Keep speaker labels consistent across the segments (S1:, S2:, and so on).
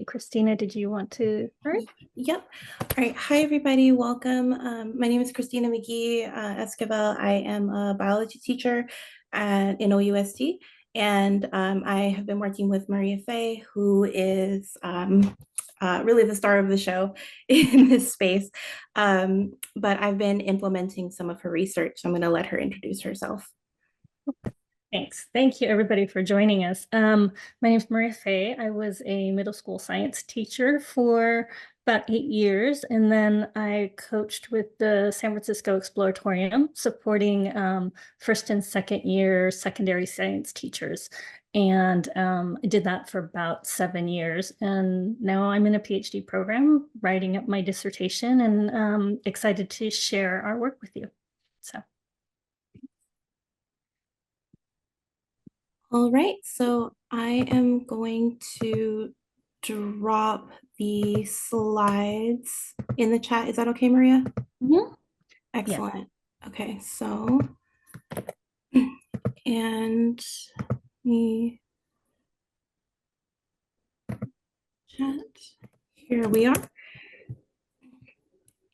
S1: Christina, did you want to start?
S2: Yep. All right. Hi, everybody. Welcome. My name is Christina McGhee-Esquivel. I am a biology teacher in OUSD, and I have been working with Maria Fay, who is really the star of the show in this space. But I've been implementing some of her research. So I'm going to let her introduce herself.
S1: Thanks. Thank you, everybody, for joining us. My name is Maria Fay. I was a middle school science teacher for about 8 years, and then I coached with the San Francisco Exploratorium, supporting first and second year secondary science teachers. And I did that for about 7 years. And now I'm in a PhD program, writing up my dissertation, and excited to share our work with you. So.
S2: All right, so I am going to drop the slides in the chat. Is that okay, Maria?
S1: Mm-hmm.
S2: Excellent. Yeah. Okay, so, and me chat, here we are.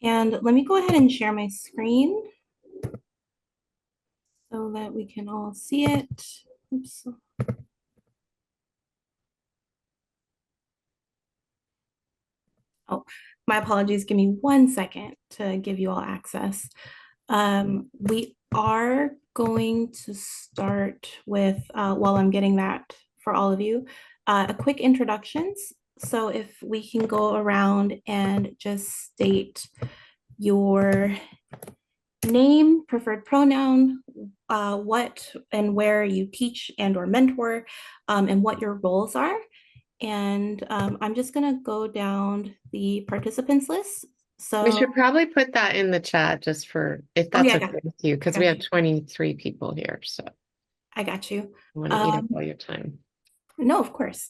S2: And let me go ahead and share my screen so that we can all see it. Oops. Oh, my apologies. Give me 1 second to give you all access. We are going to start with, while I'm getting that for all of you, a quick introductions. So if we can go around and just state your name, preferred pronoun, what and where you teach and or mentor, and what your roles are. And I'm just gonna go down the participants list. So
S3: we should probably put that in the chat just for, if that's okay with you, because we have 23 people here. So
S2: I got you.
S3: I want to eat up all your time.
S2: No, of course.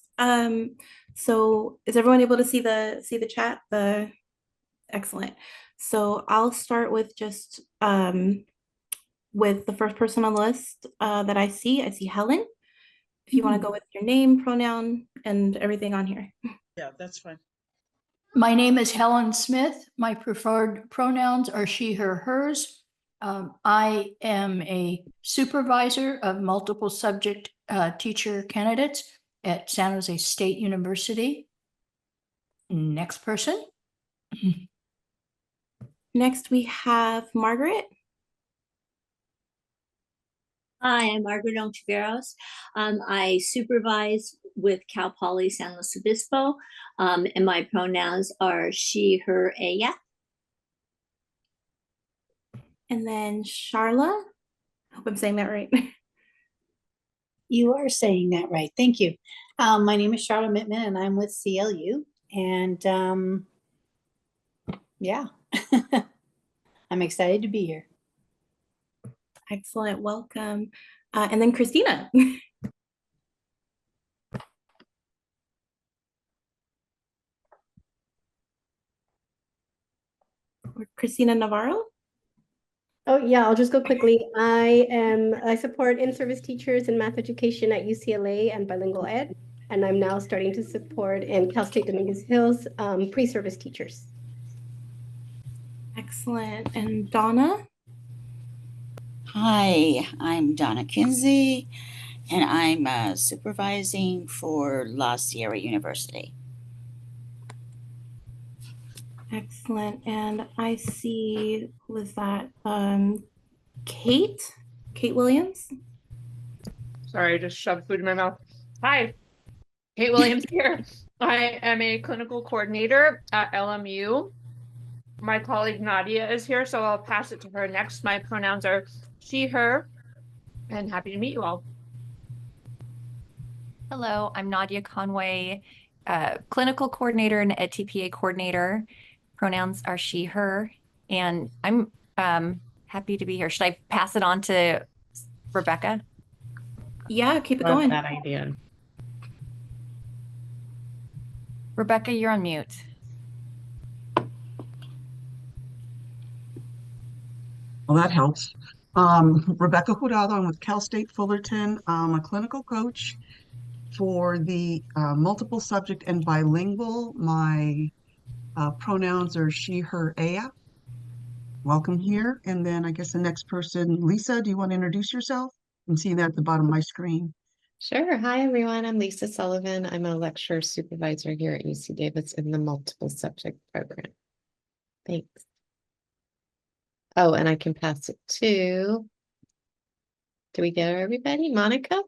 S2: So is everyone able to see the chat? Excellent. So I'll start with just with the first person on the list that I see. I see Helen. If you want to go with your name, pronoun, and everything on here.
S4: Yeah, that's fine.
S5: My name is Helen Smith. My preferred pronouns are she, her, hers. I am a supervisor of multiple subject teacher candidates at San Jose State University. Next person.
S2: Next, we have Margaret.
S6: Hi, I'm Margaret Ontiveros. I supervise with Cal Poly San Luis Obispo, and my pronouns are she, her, ella.
S2: And then Charla. I hope I'm saying that right.
S7: You are saying that right. Thank you. My name is Charla Mittman, and I'm with CLU. And yeah, I'm excited to be here.
S2: Excellent. Welcome. And then Christina. Or Christina Navarro.
S8: Oh yeah, I'll just go quickly. I support in-service teachers in math education at UCLA and bilingual ed, and I'm now starting to support in Cal State Dominguez Hills pre-service teachers.
S2: Excellent. And Donna?
S9: Hi, I'm Donna Kinsey, and I'm supervising for La Sierra University.
S2: Excellent. And I see, who is that? Kate Williams.
S10: Sorry, I just shoved food in my mouth. Hi, Kate Williams here. I am a clinical coordinator at LMU. My colleague Nadia is here, so I'll pass it to her next. My pronouns are she, her, and happy to meet you all.
S11: Hello, I'm Nadia Conway, clinical coordinator and EdTPA coordinator. Pronouns are she, her, and I'm happy to be here. Should I pass it on to Rebecca?
S2: Yeah, keep it going.
S3: That idea.
S11: Rebecca, you're on mute.
S4: Well, that helps. Rebecca Jurado, I'm with Cal State Fullerton. I'm a clinical coach For the multiple subject and bilingual, my pronouns are she, her, ella. Welcome here. And then I guess the next person, Lisa, do you want to introduce yourself? I'm seeing that at the bottom of my screen.
S3: Sure. Hi, everyone. I'm Lisa Sullivan. I'm a lecturer supervisor here at UC Davis in the multiple subject program. Thanks. Oh, and I can pass it to, do we get everybody? Monica?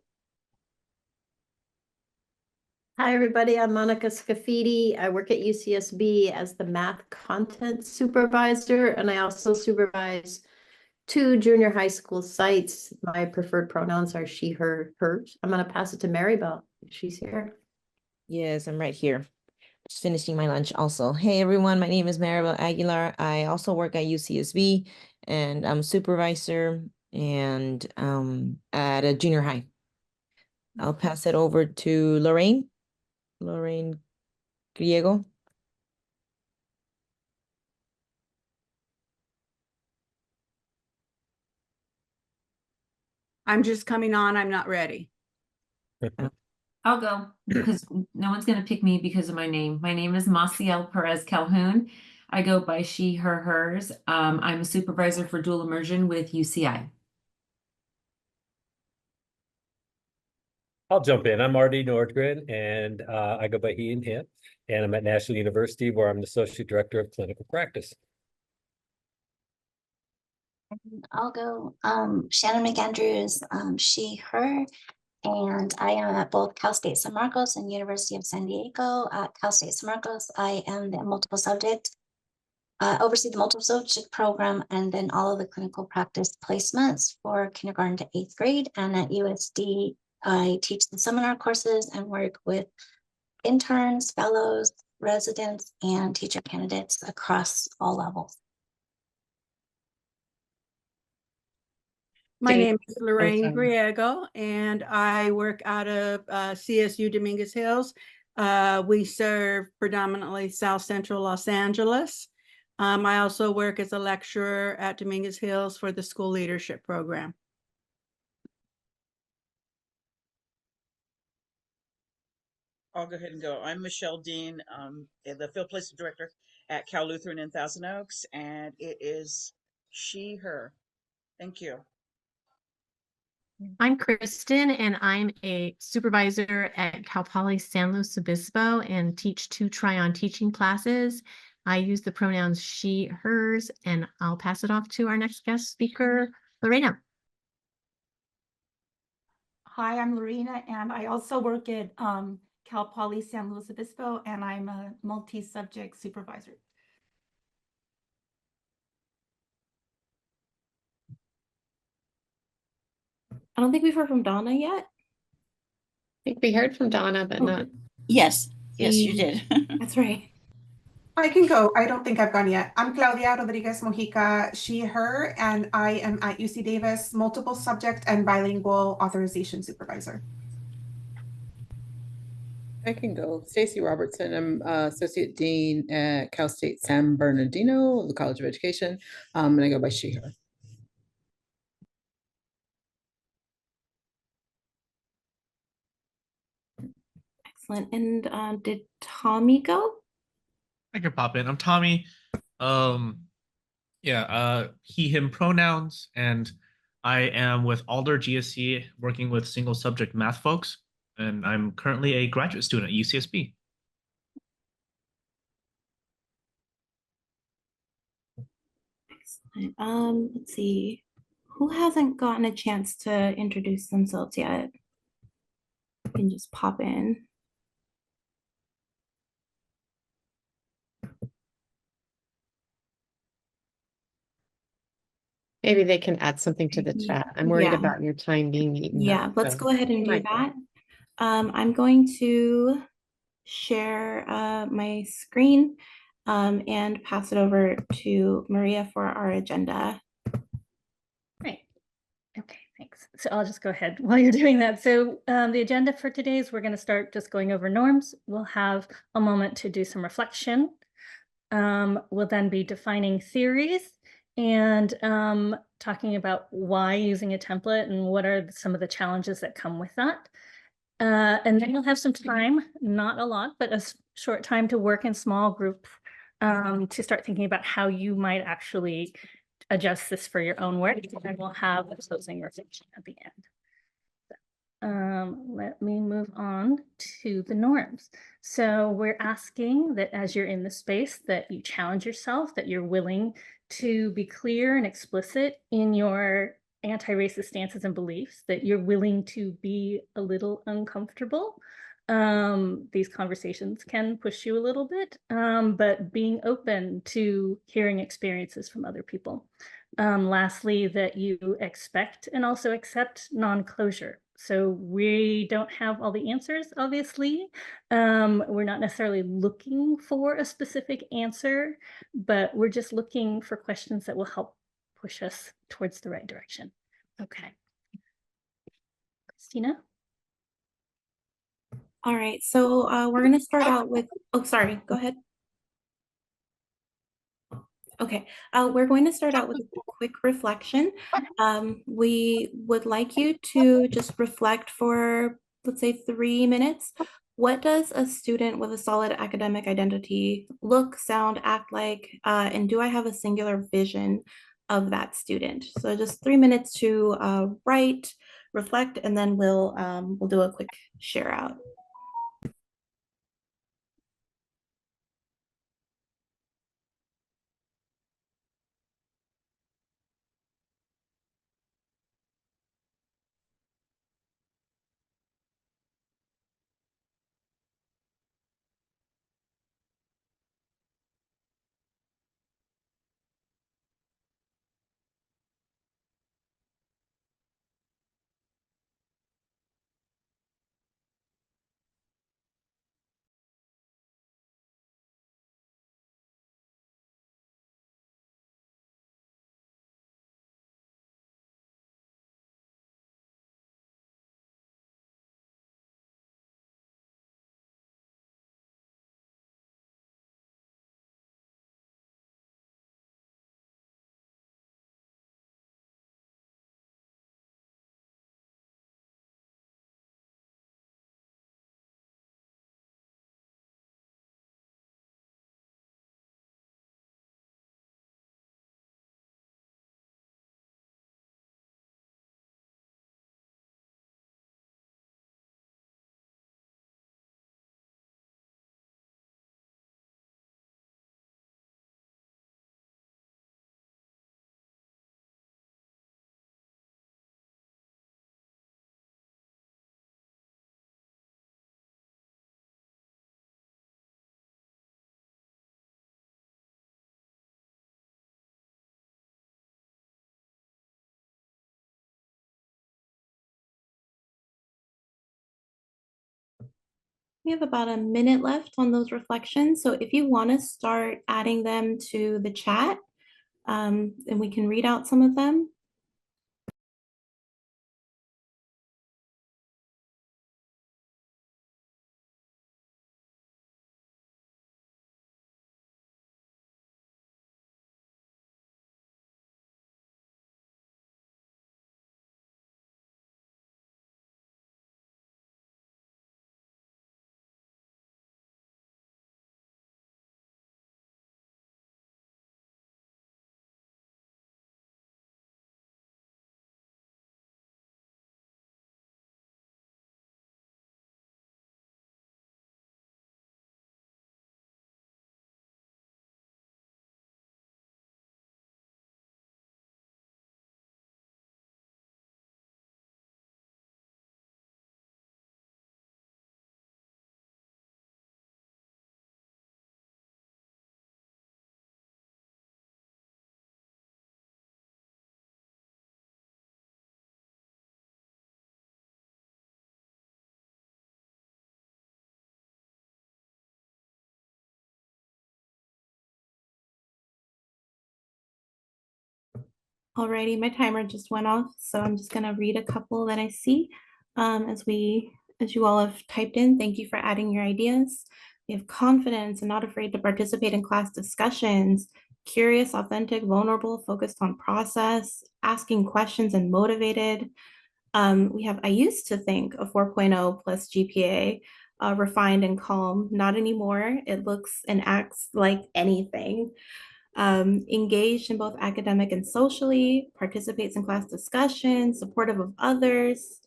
S12: Hi, everybody. I'm Monica Scafidi. I work at UCSB as the math content supervisor, and I also supervise 2 junior high school sites. My preferred pronouns are she, her, hers. I'm going to pass it to Maribel. She's here.
S13: Yes, I'm right here. Just finishing my lunch also. Hey, everyone. My name is Maribel Aguilar. I also work at UCSB, and I'm a supervisor and at a junior high. I'll pass it over to Lorraine. Lorraine Griego.
S14: I'm just coming on. I'm not ready.
S15: I'll go because no one's going to pick me because of my name. My name is Maciel Perez Calhoun. I go by she, her, hers. I'm a supervisor for dual immersion with UCI.
S16: I'll jump in. I'm Artie Nordgren, and I go by he and him, and I'm at National University where I'm the Associate Director of Clinical Practice.
S17: I'll go. Shannon McAndrews, she, her, and I am at both Cal State San Marcos and University of San Diego. At Cal State San Marcos, I am the multiple subject, oversee the multiple subject program, and then all of the clinical practice placements for kindergarten to 8th grade. And at USD, I teach the seminar courses and work with interns, fellows, residents, and teacher candidates across all levels.
S14: My name is Lorraine Griego, and I work out of CSU Dominguez Hills. We serve predominantly South Central Los Angeles. I also work as a lecturer at Dominguez Hills for the school leadership program.
S4: I'll go ahead and go. I'm Michelle Dean, the field placement director at Cal Lutheran in Thousand Oaks, and it is she, her. Thank you.
S18: I'm Kristen, and I'm a supervisor at Cal Poly San Luis Obispo and teach 2 try-on teaching classes. I use the pronouns she, hers, and I'll pass it off to our next guest speaker, Lorena.
S19: Hi, I'm Lorena, and I also work at Cal Poly San Luis Obispo, and I'm a multi-subject supervisor.
S2: I don't think we've heard from Donna yet.
S3: I think we heard from Donna, but not.
S9: Yes, yes, you did.
S2: That's right.
S20: I can go. I don't think I've gone yet. I'm Claudia Rodriguez Mojica, she, her, and I am at UC Davis, multiple subject and bilingual authorization supervisor.
S21: I can go. Stacy Robertson. I'm Associate Dean at Cal State San Bernardino, the College of Education, and I go by she, her.
S2: Excellent. And did Tommy go?
S22: I can pop in. I'm Tommy. He, him pronouns, and I am with Alder GSC working with single subject math folks, and I'm currently a graduate student at UCSB.
S2: Excellent. Let's see. Who hasn't gotten a chance to introduce themselves yet? You can just pop in.
S3: Maybe they can add something to the chat. I'm worried about your time being eaten
S2: Yeah,
S3: up,
S2: let's
S3: so
S2: go ahead and do
S3: might
S2: that. I'm going to share my screen and pass it over to Maria for our agenda.
S1: Great. Okay, thanks. So I'll just go ahead while you're doing that. So the agenda for today is we're going to start just going over norms. We'll have a moment to do some reflection. We'll then be defining theories and talking about why using a template and what are some of the challenges that come with that. And then you'll have some time, not a lot, but a short time to work in small group to start thinking about how you might actually adjust this for your own work. And we'll have a closing reflection at the end. Let me move on to the norms. So we're asking that as you're in the space that you challenge yourself, that you're willing to be clear and explicit in your anti-racist stances and beliefs, that you're willing to be a little uncomfortable. These conversations can push you a little bit, but being open to hearing experiences from other people. Lastly, that you expect and also accept non-closure. So we don't have all the answers, obviously. We're not necessarily looking for a specific answer, but we're just looking for questions that will help push us towards the right direction. Okay. Christina?
S2: All right, so we're going to start out with, oh, sorry, go ahead. Okay, we're going to start out with a quick reflection. We would like you to just reflect for, let's say, 3 minutes. What does a student with a solid academic identity look, sound, act like, and do I have a singular vision of that student? So just 3 minutes to write, reflect, and then we'll do a quick share out. We have about a minute left on those reflections. So if you want to start adding them to the chat, and we can read out some of them. Alrighty, my timer just went off, so I'm just gonna read a couple that I see as you all have typed in. Thank you for adding your ideas. We have confidence and not afraid to participate in class discussions, curious, authentic, vulnerable, focused on process, asking questions and motivated, We have, I used to think a 4.0 plus GPA, refined and calm, not anymore. It looks and acts like anything. Engaged in both academic and socially, participates in class discussion, supportive of others.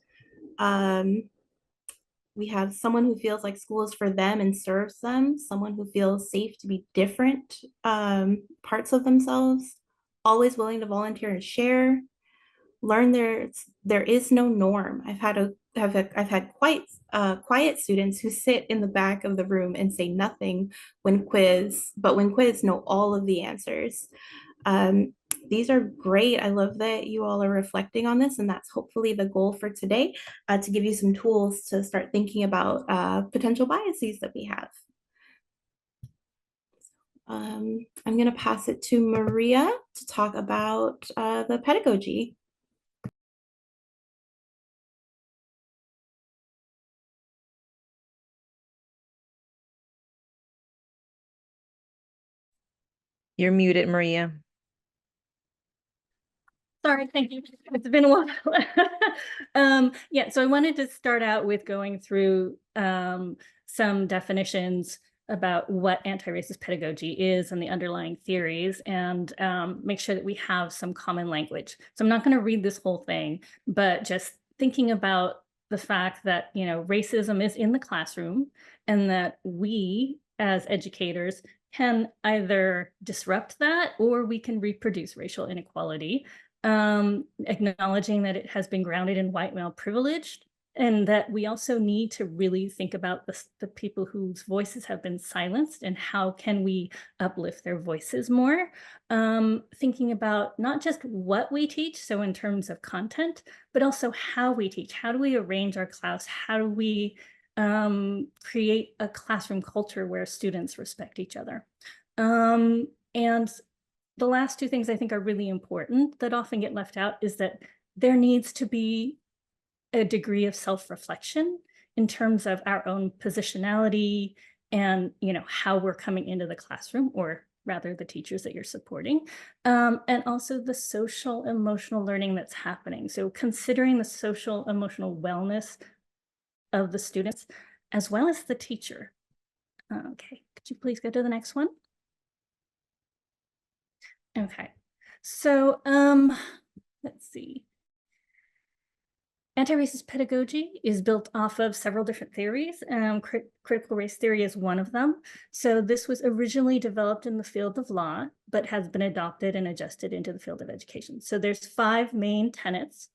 S2: We have someone who feels like school is for them and serves them, someone who feels safe to be different parts of themselves, always willing to volunteer and share, learn there is no norm. I've had quite quiet students who sit in the back of the room and say nothing when quizzed, but when quizzed know all of the answers. These are great. I love that you all are reflecting on this, and that's hopefully the goal for today, to give you some tools to start thinking about potential biases that we have. I'm going to pass it to Maria to talk about the pedagogy.
S13: You're muted, Maria.
S1: Sorry, thank you. It's been a while. Yeah, so I wanted to start out with going through some definitions about what anti-racist pedagogy is and the underlying theories, and make sure that we have some common language. So I'm not going to read this whole thing, but just thinking about the fact that, you know, racism is in the classroom, and that we as educators can either disrupt that or we can reproduce racial inequality. Acknowledging that it has been grounded in white male privilege, and that we also need to really think about the people whose voices have been silenced and how can we uplift their voices more. Thinking about not just what we teach, so in terms of content, but also how we teach. How do we arrange our class? How do we create a classroom culture where students respect each other? And the last two things I think are really important that often get left out is that there needs to be a degree of self-reflection in terms of our own positionality and, you know, how we're coming into the classroom, or rather the teachers that you're supporting, and also the social emotional learning that's happening. So considering the social emotional wellness of the students as well as the teacher. Okay, could you please go to the next one? Okay, so let's see. Anti-racist pedagogy is built off of several different theories. Critical race theory is one of them. So this was originally developed in the field of law, but has been adopted and adjusted into the field of education. So there's 5 main tenets.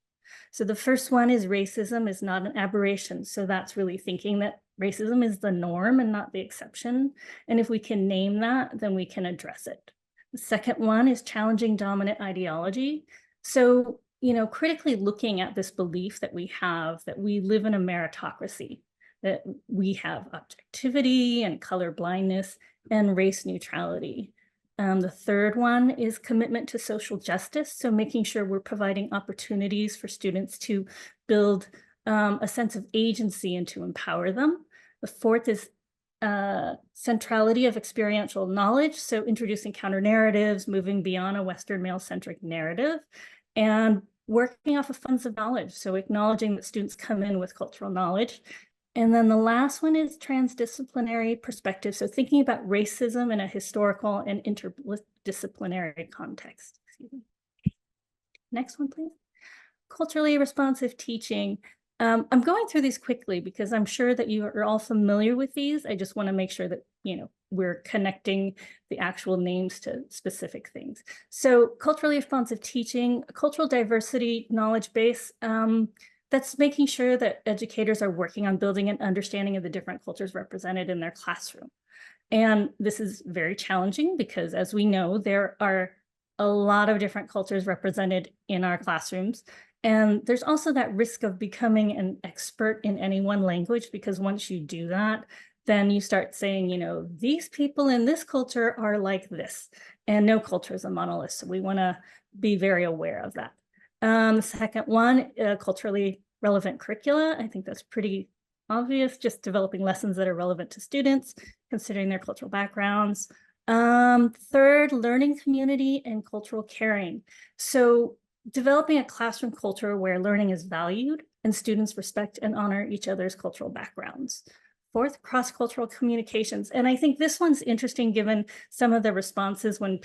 S1: So the first one is racism is not an aberration. So that's really thinking that racism is the norm and not the exception. And if we can name that, then we can address it. The second one is challenging dominant ideology. So, you know, critically looking at this belief that we have that we live in a meritocracy, that we have objectivity and color blindness and race neutrality. The third one is commitment to social justice. So making sure we're providing opportunities for students to build a sense of agency and to empower them. The fourth is centrality of experiential knowledge. So introducing counter narratives, moving beyond a Western male-centric narrative, and working off of funds of knowledge. So acknowledging that students come in with cultural knowledge. And then the last one is transdisciplinary perspective. So thinking about racism in a historical and interdisciplinary context. Excuse me. Next one, please. Culturally responsive teaching. I'm going through these quickly because I'm sure that you are all familiar with these. I just want to make sure that, you know, we're connecting the actual names to specific things. So culturally responsive teaching, cultural diversity knowledge base, that's making sure that educators are working on building an understanding of the different cultures represented in their classroom. And this is very challenging because, as we know, there are a lot of different cultures represented in our classrooms. And there's also that risk of becoming an expert in any one language, because once you do that, then you start saying, you know, these people in this culture are like this, and no culture is a monolith. So we want to be very aware of that. The second one, culturally relevant curricula. I think that's pretty obvious, just developing lessons that are relevant to students, considering their cultural backgrounds. Third, learning community and cultural caring. So developing a classroom culture where learning is valued and students respect and honor each other's cultural backgrounds. Fourth, cross-cultural communications. And I think this one's interesting given some of the responses when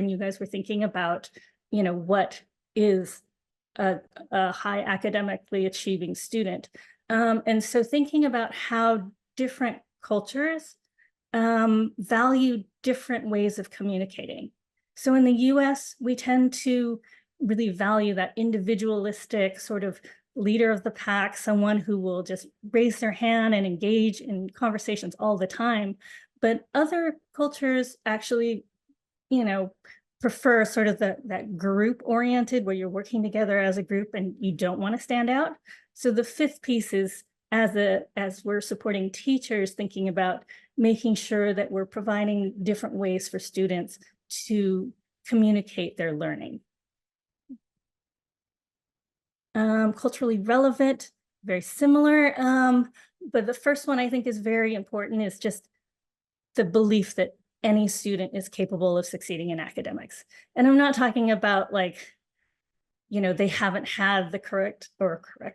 S1: you guys were thinking about, what is a high academically achieving student. And so thinking about how different cultures value different ways of communicating. So in the US, we tend to really value that individualistic sort of leader of the pack, someone who will just raise their hand and engage in conversations all the time. But other cultures actually, prefer sort of that group oriented where you're working together as a group and you don't want to stand out. So the fifth piece is as we're supporting teachers, thinking about making sure that we're providing different ways for students to communicate their learning. Culturally relevant, very similar, but the first one I think is very important is just the belief that any student is capable of succeeding in academics. And I'm not talking about they haven't had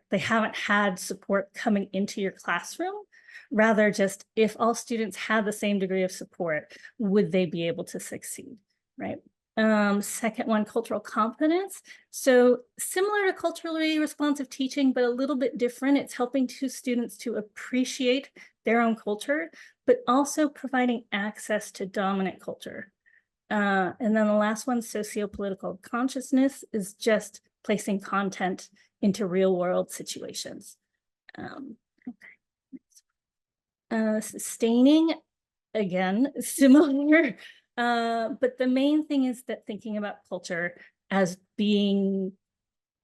S1: they haven't had support coming into your classroom. Rather, just if all students had the same degree of support, would they be able to succeed, right? Second one, cultural competence. So similar to culturally responsive teaching, but a little bit different. It's helping students to appreciate their own culture, but also providing access to dominant culture. And then the last one, socio-political consciousness, is just placing content into real world situations. Sustaining, again, similar. But the main thing is that thinking about culture as being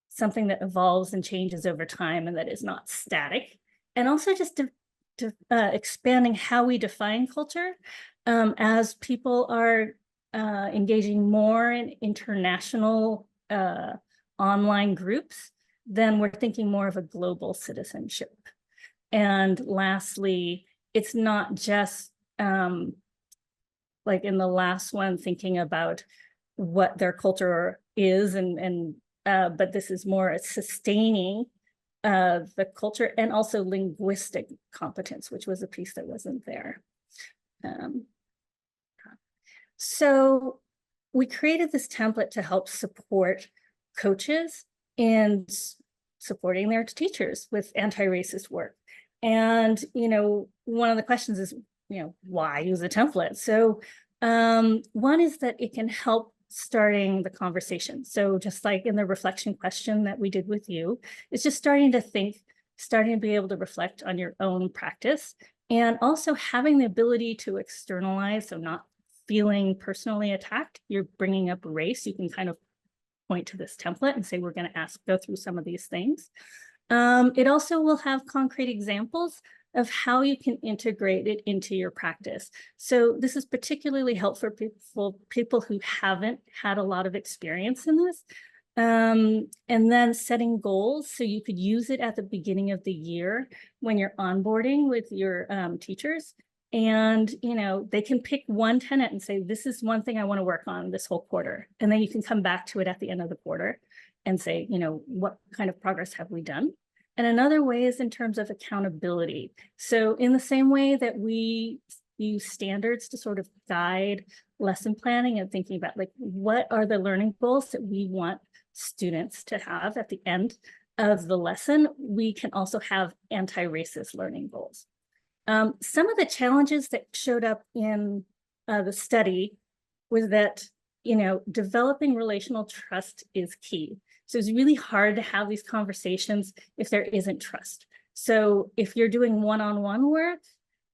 S1: something that evolves and changes over time and that is not static. And also just expanding how we define culture as people are engaging more in international online groups, then we're thinking more of a global citizenship. And lastly, it's not just like in the last one, thinking about what their culture is, but this is more sustaining the culture and also linguistic competence, which was a piece that wasn't there. So we created this template to help support coaches in supporting their teachers with anti-racist work. And, one of the questions is, why use a template? So one is that it can help starting the conversation. So just like in the reflection question that we did with you, it's just starting to be able to reflect on your own practice, and also having the ability to externalize, so not feeling personally attacked. You're bringing up race, you can kind of point to this template and say, we're going to go through some of these things. It also will have concrete examples of how you can integrate it into your practice. So this is particularly helpful for people who haven't had a lot of experience in this. And then setting goals. So you could use it at the beginning of the year when you're onboarding with your teachers. And, they can pick one tenet and say, this is one thing I want to work on this whole quarter. And then you can come back to it at the end of the quarter and say, what kind of progress have we done? And another way is in terms of accountability. So in the same way that we use standards to sort of guide lesson planning and thinking about what are the learning goals that we want students to have at the end of the lesson, we can also have anti-racist learning goals. Some of the challenges that showed up in the study was that, developing relational trust is key. So it's really hard to have these conversations if there isn't trust. So if you're doing one-on-one work,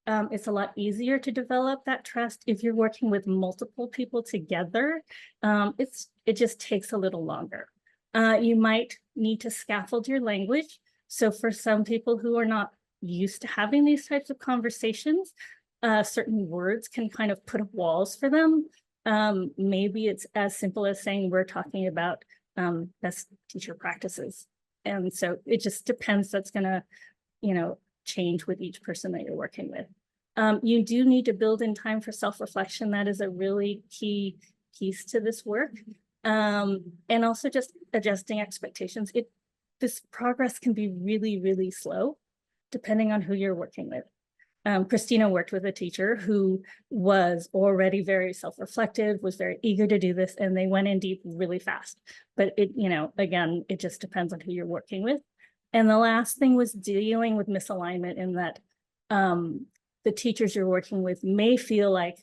S1: it's a lot easier to develop that trust. If you're working with multiple people together, it just takes a little longer. You might need to scaffold your language. So for some people who are not used to having these types of conversations, certain words can kind of put up walls for them. Maybe it's as simple as saying we're talking about best teacher practices. And so it just depends. That's going to, change with each person that you're working with. You do need to build in time for self-reflection. That is a really key piece to this work. And also just adjusting expectations. This progress can be really, really slow, depending on who you're working with. Christina worked with a teacher who was already very self-reflective, was very eager to do this, and they went in deep really fast. But again, it just depends on who you're working with. And the last thing was dealing with misalignment in that the teachers you're working with may feel like,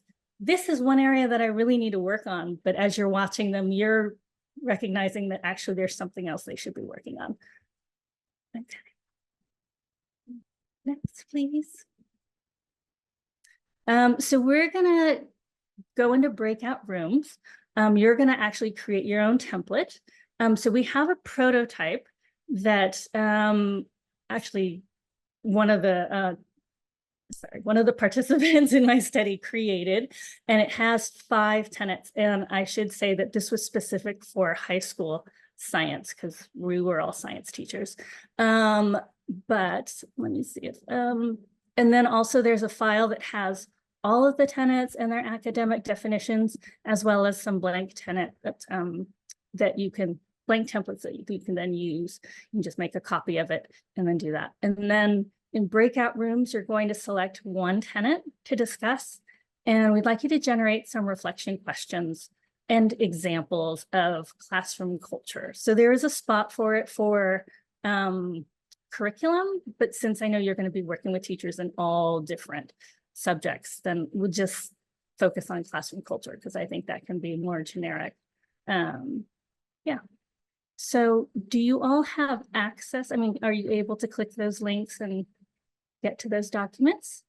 S1: this is one area that I really need to work on. But as you're watching them, you're recognizing that actually there's something else they should be working on. Okay. Next, please. So we're gonna go into breakout rooms. You're gonna actually create your own template. So we have a prototype that actually one of the participants in my study created, and it has 5 tenets. And I should say that this was specific for high school science because we were all science teachers. But let me see if, and then also there's a file that has all of the tenets and their academic definitions, as well as some blank tenet that you can, blank templates that you can then use. You can just make a copy of it and then do that. And then in breakout rooms, you're going to select one tenet to discuss, and we'd like you to generate some reflection questions and examples of classroom culture. So there is a spot for it for curriculum, but since I know you're going to be working with teachers in all different subjects, then we'll just focus on classroom culture because I think that can be more generic. Yeah. So do you all have access? I mean, are you able to click those links and get to those documents?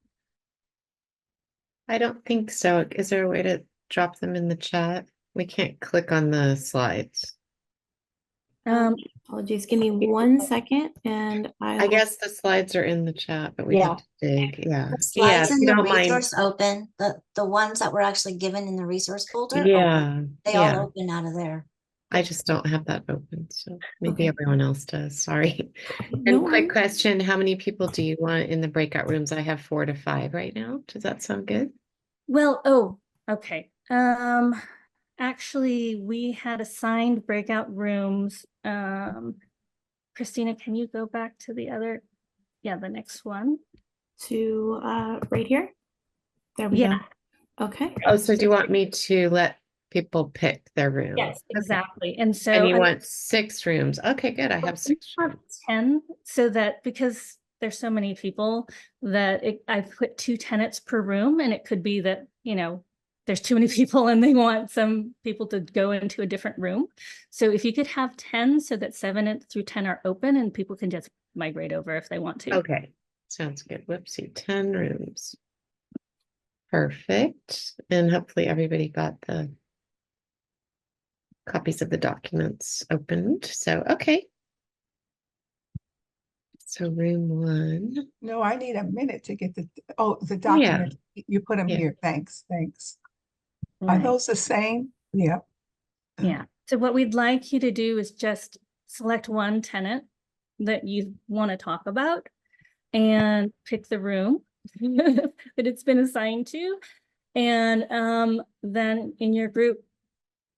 S3: I don't think so. Is there a way to drop them in the chat? We can't click on the slides.
S2: Apologies, give me 1 second and
S3: I guess the slides are in the chat, but we have to dig. Yeah.
S17: The slides
S3: if
S17: in
S3: you
S17: the
S3: don't mind.
S17: resource open, the ones that were actually given in the resource folder,
S3: Yeah.
S17: they all open out of there.
S3: I just don't have that open, so maybe
S17: Okay.
S3: everyone else does. Sorry.
S2: No
S3: And quick
S2: worries.
S3: question, how many people do you want in the breakout rooms? I have 4 to 5 right now. Does that sound good?
S1: Well, okay. Actually, we had assigned breakout rooms. Christina, can you go back to the other? Yeah, the next one.
S2: To right here. There we
S1: Yeah.
S2: go. Okay.
S3: Oh, so do you want me to let people pick their room?
S1: Yes, exactly. And so
S3: And you want 6 rooms. Okay, good. I have 6 rooms.
S1: 10, so that because there's so many people that I've put 2 tenants per room, and it could be that, there's too many people and they want some people to go into a different room. So if you could have 10 so that 7 through 10 are open and people can just migrate over if they want to.
S3: Okay, sounds good. Whoopsie, 10 rooms. Perfect. And hopefully everybody got the copies of the documents opened. So, okay. So room 1.
S5: No, I need a minute to get the document. You put them
S3: Yeah.
S5: here. Thanks. Are
S1: Right.
S5: those the same? Yeah.
S1: Yeah. So what we'd like you to do is just select one tenant that you want to talk about and pick the room that it's been assigned to. And then in your group,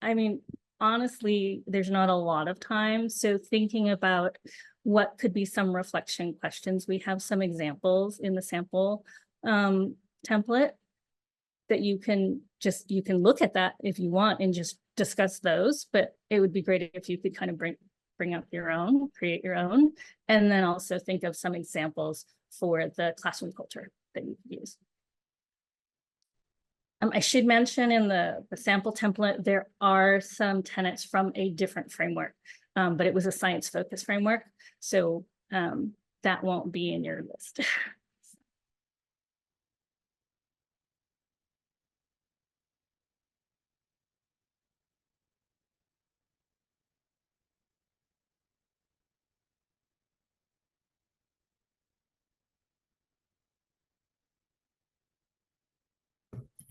S1: I mean, honestly, there's not a lot of time. So thinking about what could be some reflection questions. We have some examples in the sample template that you can look at that if you want and just discuss those, but it would be great if you could kind of bring up your own, create your own, and then also think of some examples for the classroom culture that you could use. I should mention in the sample template, there are some tenets from a different framework, but it was a science-focused framework, so that won't be in your list.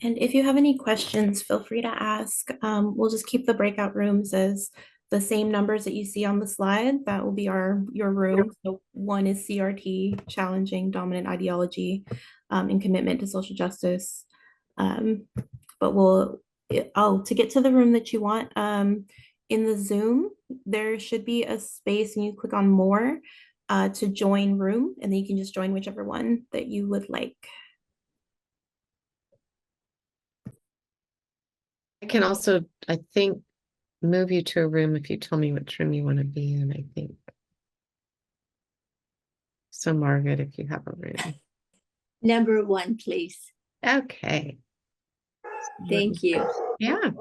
S2: And if you have any questions, feel free to ask. We'll just keep the breakout rooms as the same numbers that you see on the slide. That will be your room. So 1 is CRT, challenging dominant ideology, and commitment to social justice. But to get to the room that you want, in the Zoom, there should be a space and you click on more to join room, and then you can just join whichever one that you would like.
S3: I can also, I think, move you to a room if you tell me which room you want to be in, I think. So Margaret, if you have a room.
S6: Number 1, please.
S3: Okay.
S6: Thank you.
S3: Yeah.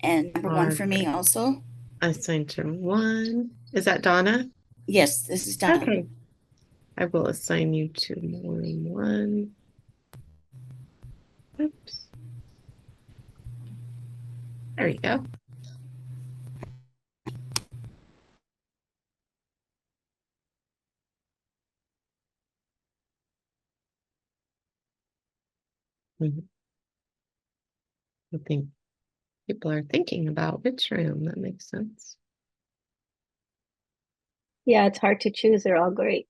S9: And number 1 for me also.
S3: Assigned to 1. Is that Donna?
S9: Yes, this is Donna.
S3: Okay. I will assign you to more than 1. Oops. There you go. I think people are thinking about which room. That makes sense.
S8: Yeah, it's hard to choose. They're all great.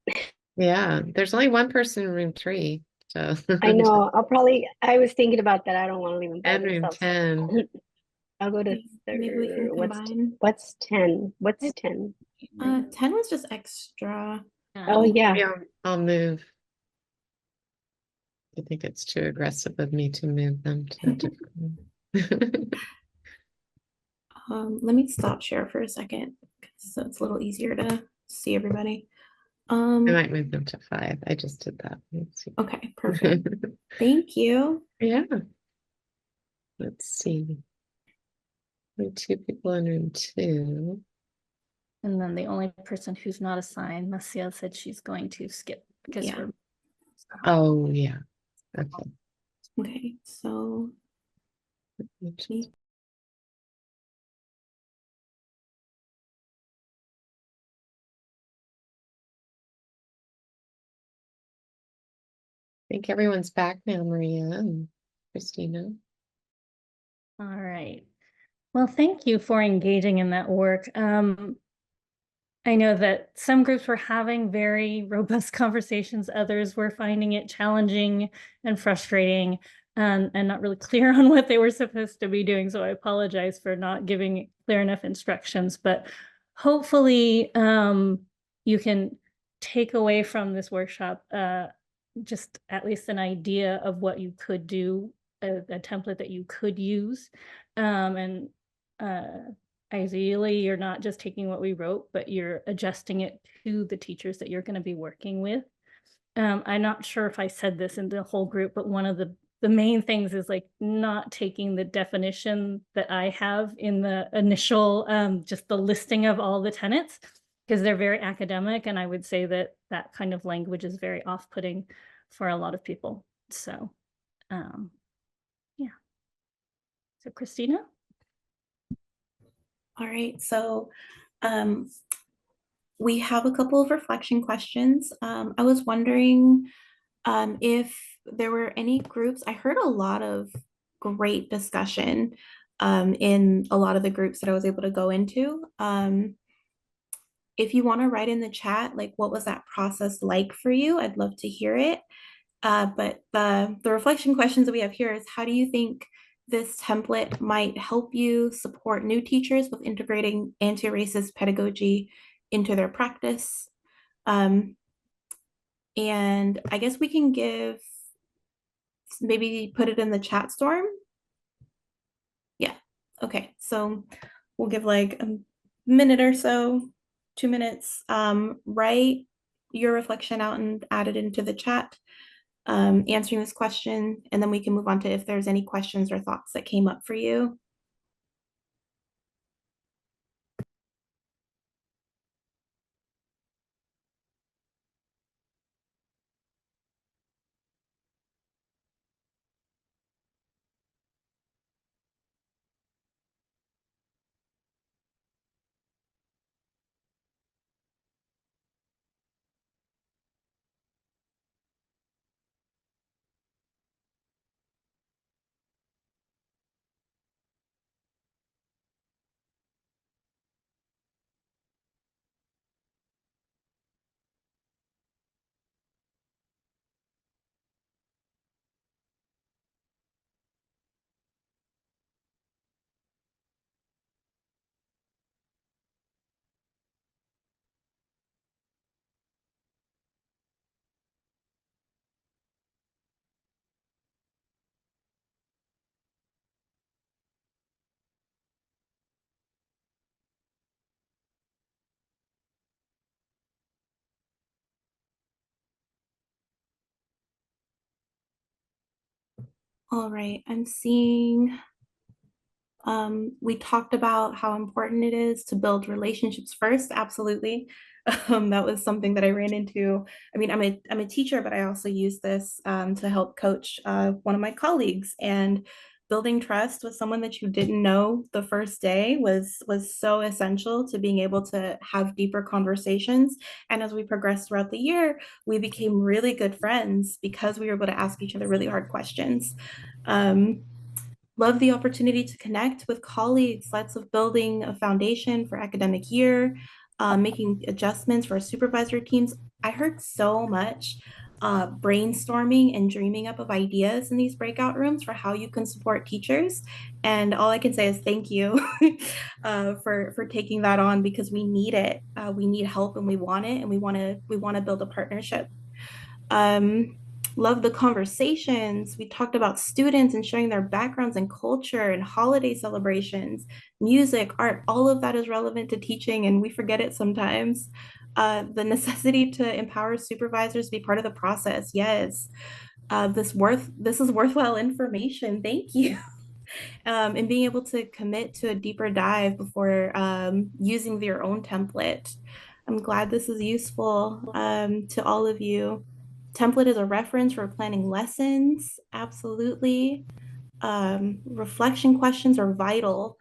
S3: Yeah, there's only one person in room 3. So
S8: I know. I was thinking about that. I don't want to leave them by
S3: and room
S8: themselves.
S3: 10.
S8: I'll go to
S2: Maybe we can combine.
S8: What's 10? What's 10?
S2: 10 was just extra.
S8: Oh, yeah.
S3: Maybe I'll move. I think it's too aggressive of me to move them to a different
S2: Let me stop share for a second so it's a little easier to see everybody.
S3: I might move them to 5. I just did that. Let's see.
S2: Okay, perfect. Thank you.
S3: Yeah. Let's see. We have 2 people in room 2.
S1: And then the only person who's not assigned, Marcia said she's going to skip because
S2: Yeah.
S3: Oh, yeah. Okay.
S2: Okay, so
S3: I think everyone's back now, Maria and Christina.
S1: All right. Well, thank you for engaging in that work. I know that some groups were having very robust conversations, others were finding it challenging and frustrating, and not really clear on what they were supposed to be doing. So I apologize for not giving clear enough instructions, but hopefully you can take away from this workshop just at least an idea of what you could do, a template that you could use, and ideally, you're not just taking what we wrote, but you're adjusting it to the teachers that you're going to be working with. I'm not sure if I said this in the whole group, but one of the main things is like not taking the definition that I have in the initial, just the listing of all the tenets, because they're very academic. And I would say that that kind of language is very off-putting for a lot of people. So, yeah. So Christina?
S2: all right, so we have a couple of reflection questions. I was wondering if there were any groups. I heard a lot of great discussion in a lot of the groups that I was able to go into. If you want to write in the chat, like what was that process like for you? I'd love to hear it. But the reflection questions that we have here is, how do you think this template might help you support new teachers with integrating anti-racist pedagogy into their practice? And I guess we can maybe put it in the chat storm. Yeah, okay, so we'll give like a minute or so, 2 minutes. Write your reflection out and add it into the chat, answering this question, and then we can move on to if there's any questions or thoughts that came up for you. All right, I'm seeing we talked about how important it is to build relationships first. Absolutely. That was something that I ran into. I mean, I'm a teacher, but I also use this to help coach one of my colleagues. And building trust with someone that you didn't know the first day was so essential to being able to have deeper conversations. And as we progressed throughout the year, we became really good friends because we were able to ask each other really hard questions. Love the opportunity to connect with colleagues, lots of building a foundation for academic year, making adjustments for our supervisor teams. I heard so much brainstorming and dreaming up of ideas in these breakout rooms for how you can support teachers. And all I can say is thank you for taking that on, because we need it. We need help and we want it, and we want to build a partnership. Love the conversations. We talked about students and sharing their backgrounds and culture and holiday celebrations, music, art, all of that is relevant to teaching, and we forget it sometimes. The necessity to empower supervisors to be part of the process. Yes. This is worthwhile information. Thank you. And being able to commit to a deeper dive before using your own template. I'm glad this is useful to all of you. Template is a reference for planning lessons. Absolutely. Reflection questions are vital.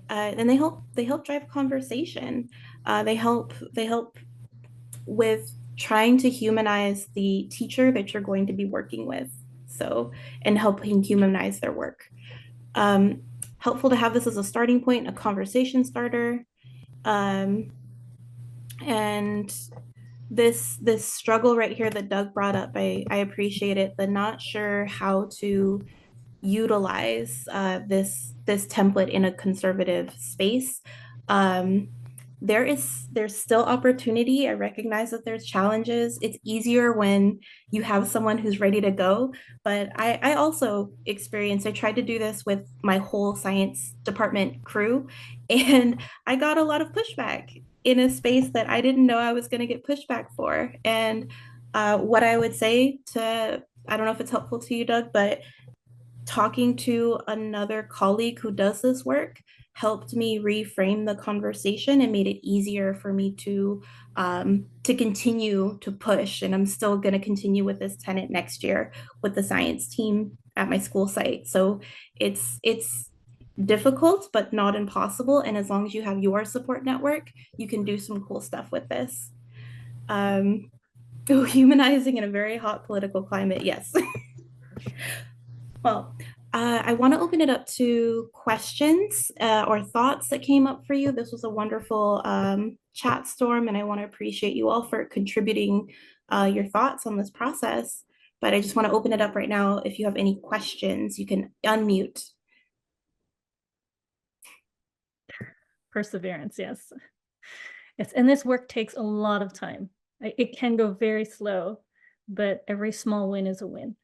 S2: And they help drive conversation. They help with trying to humanize the teacher that you're going to be working with. So, and helping humanize their work. Helpful to have this as a starting point, a conversation starter. And this struggle right here that Doug brought up, I appreciate it, the not sure how to utilize this template in a conservative space. There's still opportunity. I recognize that there's challenges. It's easier when you have someone who's ready to go, but I also experienced, I tried to do this with my whole science department crew, and I got a lot of pushback in a space that I didn't know I was going to get pushback for. And what I would say to, I don't know if it's helpful to you, Doug, but talking to another colleague who does this work helped me reframe the conversation and made it easier for me to continue to push. And I'm still going to continue with this tenet next year with the science team at my school site. So it's difficult, but not impossible. And as long as you have your support network, you can do some cool stuff with this. Humanizing in a very hot political climate, yes. Well, I want to open it up to questions or thoughts that came up for you. This was a wonderful chat storm, and I want to appreciate you all for contributing your thoughts on this process. But I just want to open it up right now. If you have any questions, you can unmute.
S1: Perseverance, yes. Yes, and this work takes a lot of time. It can go very slow, but every small win is a win.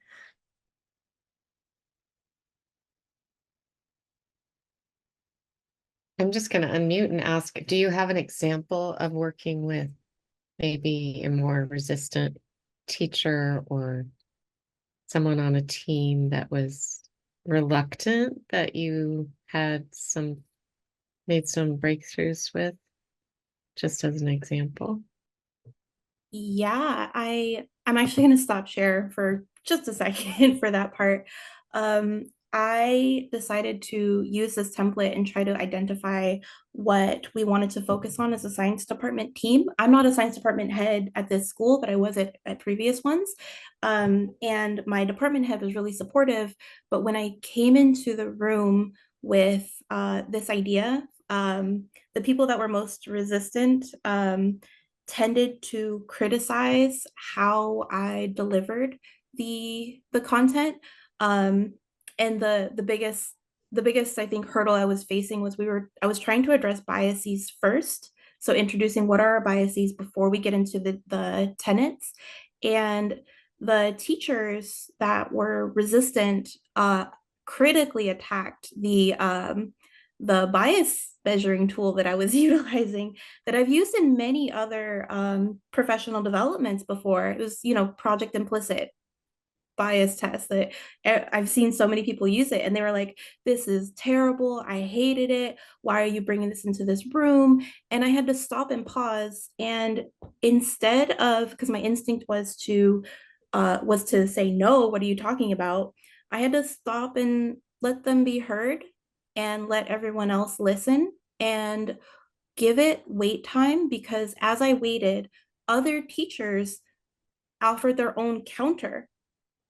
S3: I'm just going to unmute and ask, do you have an example of working with maybe a more resistant teacher or someone on a team that was reluctant that you had made some breakthroughs with, just as an example?
S2: Yeah, I'm actually going to stop share for just a second for that part. I decided to use this template and try to identify what we wanted to focus on as a science department team. I'm not a science department head at this school, but I was at previous ones. And my department head was really supportive. But when I came into the room with this idea, the people that were most resistant tended to criticize how I delivered the content. And the biggest I think hurdle I was facing was I was trying to address biases first. So introducing what are our biases before we get into the tenets. And the teachers that were resistant critically attacked the bias measuring tool that I was utilizing, that I've used in many other professional developments before. It was, project implicit. bias test that I've seen so many people use it, and they were like, this is terrible. I hated it. Why are you bringing this into this room? And I had to stop and pause. And instead of, because my instinct was to say, no, what are you talking about? I had to stop and let them be heard and let everyone else listen and give it wait time, because as I waited, other teachers offered their own counter,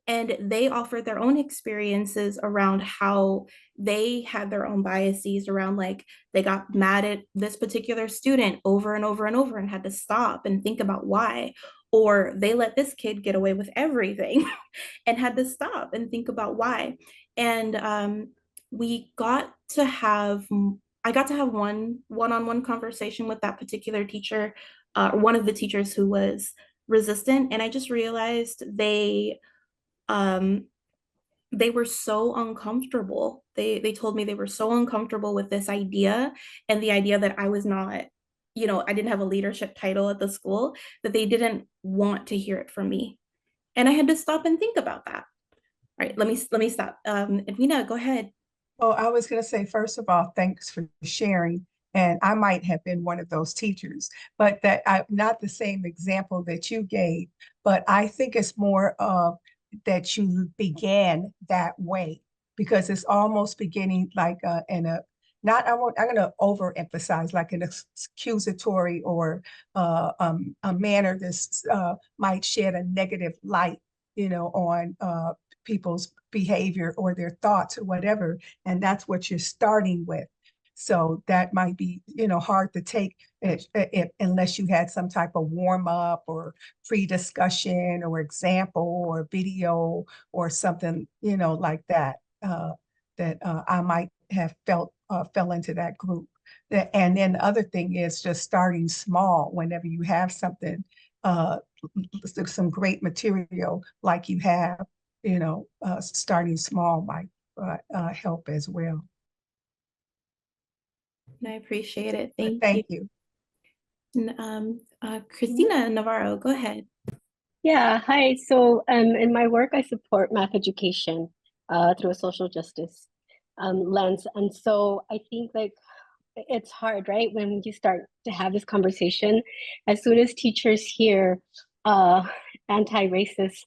S2: and they offered their own experiences around how they had their own biases around, like, they got mad at this particular student over and over and over and had to stop and think about why, or they let this kid get away with everything and had to stop and think about why. And we got to have I got to have one-on-one conversation with that particular teacher, one of the teachers who was resistant, and I just realized um, they were so uncomfortable. They told me they were so uncomfortable with this idea, and the idea that I was not, I didn't have a leadership title at the school, that they didn't want to hear it from me. And I had to stop and think about that. All right, let me stop. Edwina, go ahead.
S5: Oh, I was going to say, first of all, thanks for sharing. And I might have been one of those teachers, but not the same example that you gave, but I think it's more of that you began that way, because it's almost beginning like I'm going to overemphasize, like an accusatory or a manner that might shed a negative light, on people's behavior or their thoughts or whatever. And that's what you're starting with. So that might be, hard to take unless you had some type of warm up or pre-discussion or example or video or something, like that, I might have fell into that group. And then the other thing is just starting small whenever you have something, some great material like you have, starting small might help as well.
S2: I appreciate it. Thank
S5: you.
S2: And, Christina Navarro, go ahead.
S8: Yeah, hi. So in my work, I support math education through a social justice lens. And so I think like it's hard, right? When you start to have this conversation, as soon as teachers hear anti-racist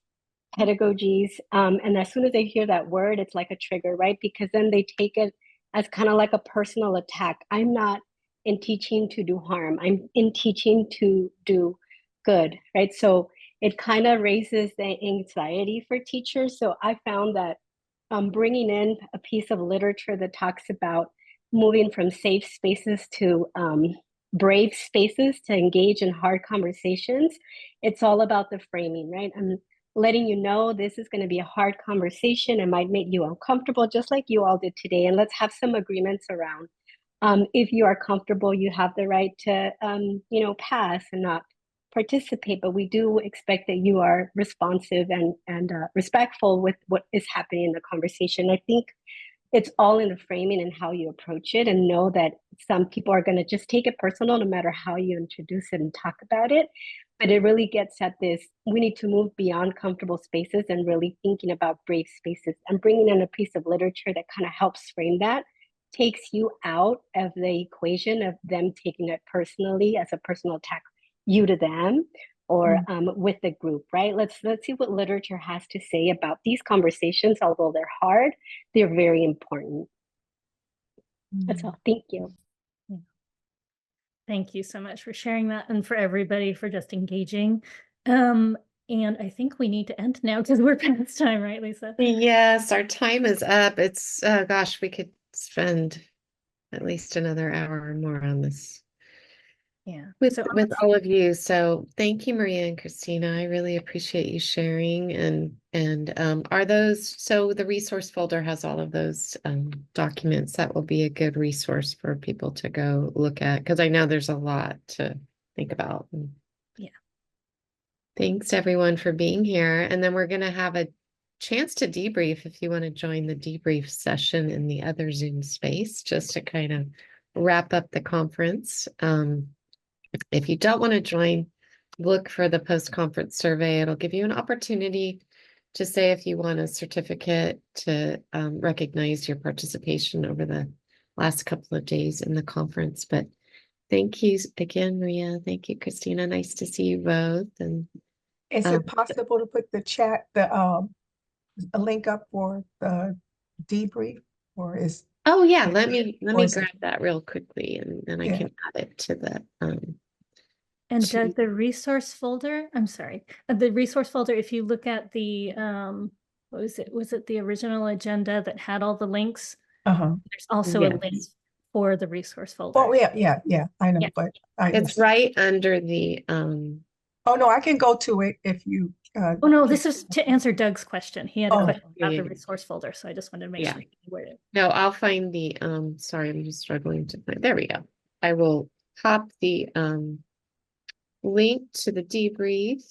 S8: pedagogies, and as soon as they hear that word, it's like a trigger, right? Because then they take it as kind of like a personal attack. I'm not in teaching to do harm. I'm in teaching to do good, right? So it kind of raises the anxiety for teachers. So I found that bringing in a piece of literature that talks about moving from safe spaces to brave spaces to engage in hard conversations, it's all about the framing, right? I'm letting you know this is going to be a hard conversation. It might make you uncomfortable, just like you all did today. And let's have some agreements around. If you are comfortable, you have the right to, pass and not participate. But we do expect that you are responsive and respectful with what is happening in the conversation. I think it's all in the framing and how you approach it, and know that some people are going to just take it personal no matter how you introduce it and talk about it. But it really gets at this, we need to move beyond comfortable spaces and really thinking about brave spaces, and bringing in a piece of literature that kind of helps frame that takes you out of the equation of them taking it personally as a personal attack, you to them, or with the group, right? Let's see what literature has to say about these conversations. Although they're hard, they're very important. That's all. Thank you.
S1: Thank you so much for sharing that, and for everybody for just engaging. And I think we need to end now because we're past time, right, Lisa?
S3: Yes, our time is up. It's, gosh, we could spend at least another hour or more on this.
S1: Yeah.
S3: With all of you. So thank you, Maria and Christina. I really appreciate you sharing. And are those, so the resource folder has all of those documents. That will be a good resource for people to go look at, because I know there's a lot to think about.
S1: Yeah.
S3: Thanks everyone for being here. And then we're going to have a chance to debrief if you want to join the debrief session in the other Zoom space, just to kind of wrap up the conference. If you don't want to join, look for the post-conference survey. It'll give you an opportunity to say if you want a certificate to recognize your participation over the last couple of days in the conference. But thank you again, Maria. Thank you, Christina. Nice to see you both. And
S5: is it possible to put the chat, a link up for the debrief, or is?
S3: Oh yeah, let me
S5: it-
S3: grab that real quickly, and then I
S5: Yeah.
S3: can add it to the
S1: And Doug, the resource folder, I'm sorry, the resource folder, if you look at the, what was it? Was it the original agenda that had all the links? There's also a
S3: Yes.
S1: link for the resource folder.
S5: Oh, yeah, I know,
S3: Yeah.
S5: but I
S3: It's
S5: just,
S3: right under the
S5: oh, no, I can go to it if you.
S1: Oh, no, this is to answer Doug's question. He had a
S5: Oh.
S1: question about
S3: Yeah.
S1: the resource folder, so I just wanted to make
S3: Yeah.
S1: sure you knew where to.
S3: No, I'll find the sorry, I'm just struggling to find. There we go. I will pop the link to the debrief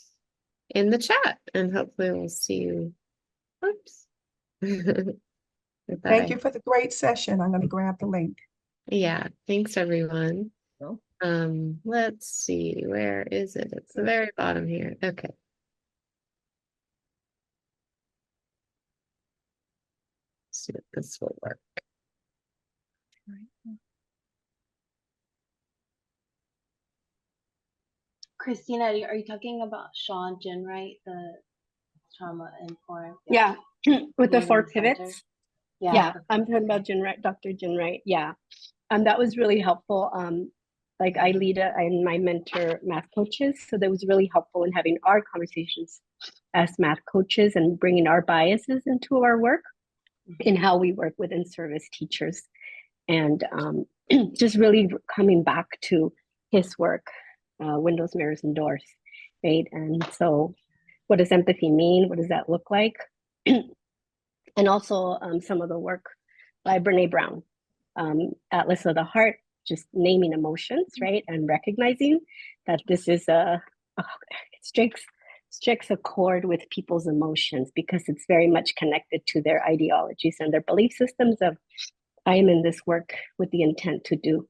S3: in the chat, and hopefully we'll see you. Oops.
S5: Thank you for the great session. I'm going to grab the link.
S3: Yeah, thanks everyone.
S1: Oh.
S3: Let's see, where is it? It's the very bottom here. Okay. See if this will work.
S7: Christina, are you talking about Sean Ginwright, the trauma informed?
S8: Yeah, with the 4
S7: Center?
S8: pivots.
S7: Yeah.
S8: Yeah, I'm talking about Dr. Ginwright. Yeah, that was really helpful. Like I lead and my mentor math coaches, so that was really helpful in having our conversations as math coaches and bringing our biases into our work in how we work with in-service teachers, and just really coming back to his work, windows, mirrors, and doors, right? And so, what does empathy mean? What does that look like? And also some of the work by Brene Brown, Atlas of the Heart, just naming emotions, right? And recognizing that this is it strikes a chord with people's emotions because it's very much connected to their ideologies and their belief systems of, I am in this work with the intent to do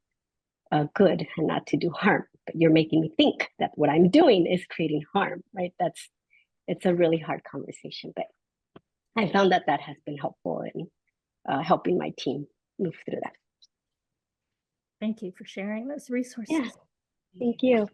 S8: good and not to do harm. But you're making me think that what I'm doing is creating harm, right? It's a really hard conversation, but I found that has been helpful in helping my team move through that.
S1: Thank you for sharing those resources.
S8: Yeah, thank you.